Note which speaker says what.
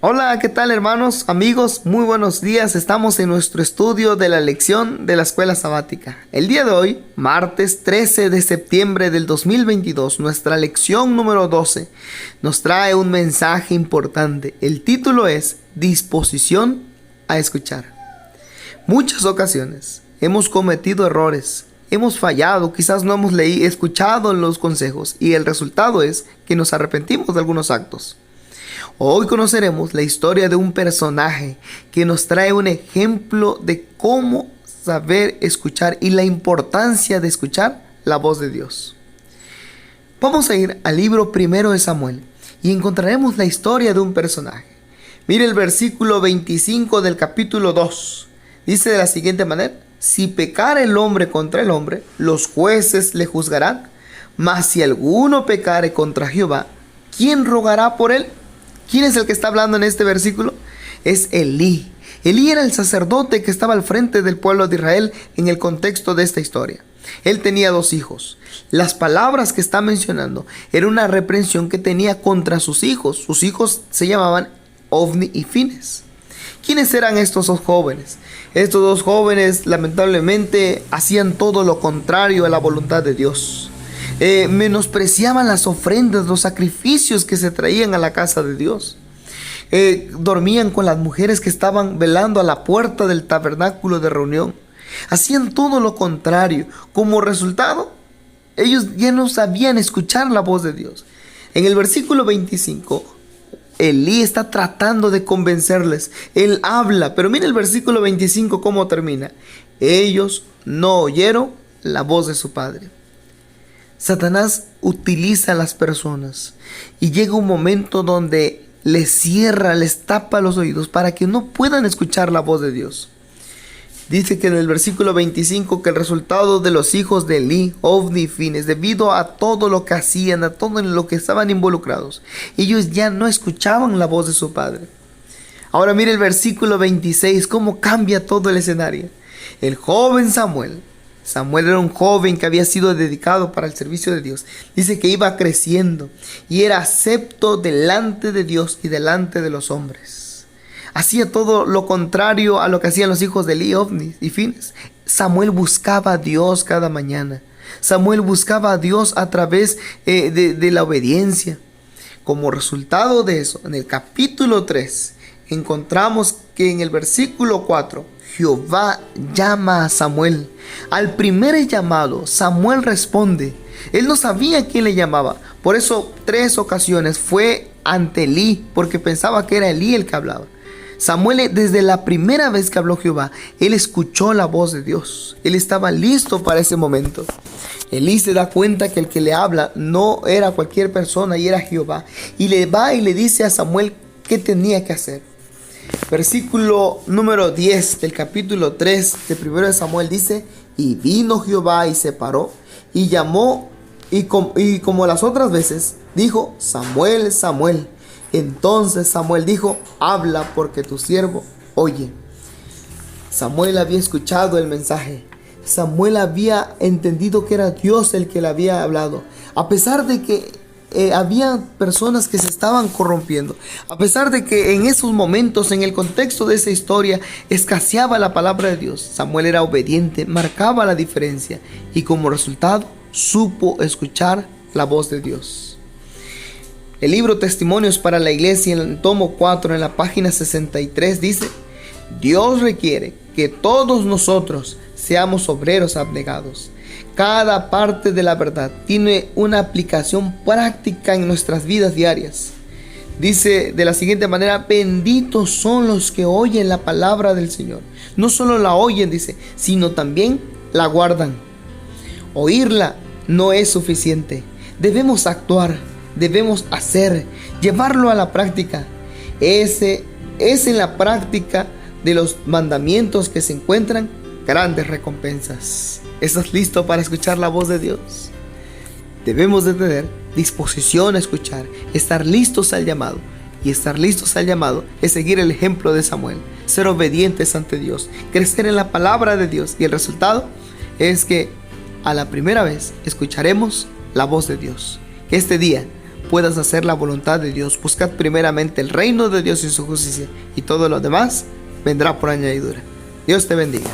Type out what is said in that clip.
Speaker 1: Hola, ¿qué tal hermanos, amigos? Muy buenos días. Estamos en nuestro estudio de la lección de la escuela sabática. El día de hoy, martes 13 de septiembre del 2022, nuestra lección número 12 nos trae un mensaje importante. El título es Disposición a escuchar. Muchas ocasiones hemos cometido errores, hemos fallado, quizás no hemos escuchado los consejos y el resultado es que nos arrepentimos de algunos actos. Hoy conoceremos la historia de un personaje que nos trae un ejemplo de cómo saber escuchar y la importancia de escuchar la voz de Dios. Vamos a ir al libro primero de Samuel y encontraremos la historia de un personaje. Mire el versículo 25 del capítulo 2. Dice de la siguiente manera: si pecare el hombre contra el hombre, los jueces le juzgarán. Mas si alguno pecare contra Jehová, ¿quién rogará por él? ¿Quién es el que está hablando en este versículo? Es Elí. Elí era el sacerdote que estaba al frente del pueblo de Israel en el contexto de esta historia. Él tenía 2 hijos. Las palabras que está mencionando era una reprensión que tenía contra sus hijos. Sus hijos se llamaban Ofni y Fines. ¿Quiénes eran estos 2 jóvenes? Estos 2 jóvenes lamentablemente hacían todo lo contrario a la voluntad de Dios. Menospreciaban las ofrendas, los sacrificios que se traían a la casa de Dios. Dormían con las mujeres que estaban velando a la puerta del tabernáculo de reunión. Hacían todo lo contrario. Como resultado, ellos ya no sabían escuchar la voz de Dios. En el versículo 25, Elí está tratando de convencerles. Él habla, pero mira el versículo 25 cómo termina. Ellos no oyeron la voz de su padre. Satanás utiliza a las personas y llega un momento donde les cierra, les tapa los oídos para que no puedan escuchar la voz de Dios. Dice que en el versículo 25 que el resultado de los hijos de Elí, Ofni y Fines, debido a todo lo que hacían, a todo lo que estaban involucrados, ellos ya no escuchaban la voz de su padre. Ahora mire el versículo 26, cómo cambia todo el escenario. El joven Samuel era un joven que había sido dedicado para el servicio de Dios. Dice que iba creciendo y era acepto delante de Dios y delante de los hombres. Hacía todo lo contrario a lo que hacían los hijos de Elí, Ofni y Fines. Samuel buscaba a Dios cada mañana. Samuel buscaba a Dios a través de la obediencia. Como resultado de eso, en el capítulo 3, encontramos que en el versículo 4, Jehová llama a Samuel. Al primer llamado, Samuel responde. Él no sabía quién le llamaba. Por eso 3 ocasiones fue ante Elí, porque pensaba que era Elí el que hablaba. Samuel, desde la primera vez que habló Jehová, él escuchó la voz de Dios. Él estaba listo para ese momento. Elí se da cuenta que el que le habla no era cualquier persona y era Jehová. Y le va y le dice a Samuel qué tenía que hacer. Versículo número 10 del capítulo 3 de 1 de Samuel dice: y vino Jehová y se paró y llamó y como las otras veces dijo: Samuel, Samuel. Entonces Samuel dijo: habla, porque tu siervo oye. Samuel había escuchado el mensaje. Samuel había entendido que era Dios el que le había hablado. A pesar de que había personas que se estaban corrompiendo, a pesar de que en esos momentos, en el contexto de esa historia, escaseaba la palabra de Dios, Samuel era obediente, marcaba la diferencia y como resultado supo escuchar la voz de Dios. El libro Testimonios para la Iglesia, en el tomo 4, en la página 63, dice: Dios requiere que todos nosotros seamos obreros abnegados. Cada parte de la verdad tiene una aplicación práctica en nuestras vidas diarias. Dice de la siguiente manera: benditos son los que oyen la palabra del Señor. No solo la oyen, dice, sino también la guardan. Oírla no es suficiente. Debemos actuar, debemos hacer, llevarlo a la práctica. Ese es en la práctica de los mandamientos que se encuentran grandes recompensas. ¿Estás listo para escuchar la voz de Dios? Debemos de tener disposición a escuchar, estar listos al llamado. Y estar listos al llamado es seguir el ejemplo de Samuel, ser obedientes ante Dios, crecer en la palabra de Dios. Y el resultado es que a la primera vez escucharemos la voz de Dios. Que este día puedas hacer la voluntad de Dios. Buscad primeramente el reino de Dios y su justicia, y todo lo demás vendrá por añadidura. Dios te bendiga.